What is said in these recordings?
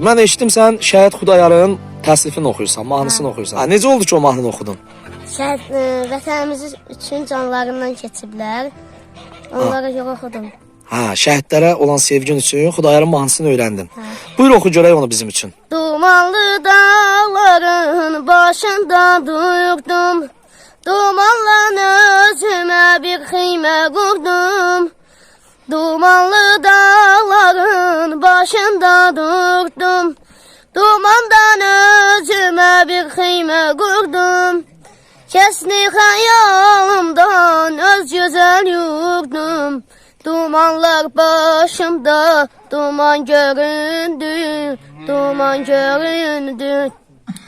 Mən eşitdim sən Şəhid Xudayarın təslifini oxuyursan, mahnısını oxuyursan. Ha, necə oldu ki o mahnını oxudun? Şəhid vətənimiz üçün canlarından keçiblər. Onlara görə oxudum. Ha, şəhidlərə olan sevgin üçün Xudayarın mahnısını öyrəndin. Buyur oxu görək onu bizim üçün. Dumanlı dağların başında durdum. Dumanlan özümə bir xeymə qurdum. Dumanlı dağların başında durdum. Dumandan özümə bir xeymə qurdum. Kesni xəyalımdan öz gözəl yurdum. Dumanlar başımda, duman göründü, duman göründü.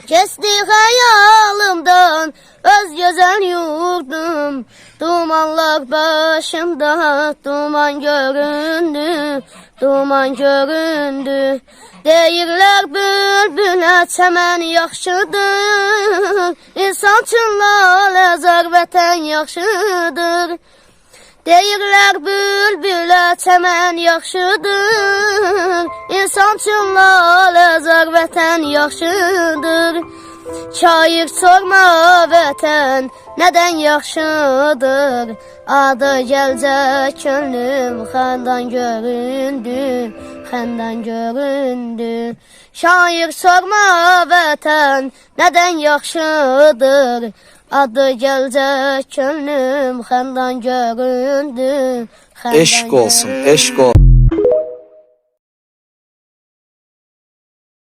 Kesti xəyalımdan öz gözəl yurdum. Dumanlar başımda, duman göründü, duman göründü. Deyirlər bülbülə çəmən yaxşıdır, İnsan üçün laləzar vətən yaxşıdır. Deyirlər bülbülə çəmən yaxşıdır, İnsan üçün laləzar vətən yaxşıdır. Şair sorma vətən nədən yaxşıdır, Adı gəlcə könlüm xəndan göründü, xəndan göründü. Şair sorma vətən nədən yaxşıdır, Adı gəlcə könlüm xəndan göründü, xəndan Eşq olsun, eşq olsun.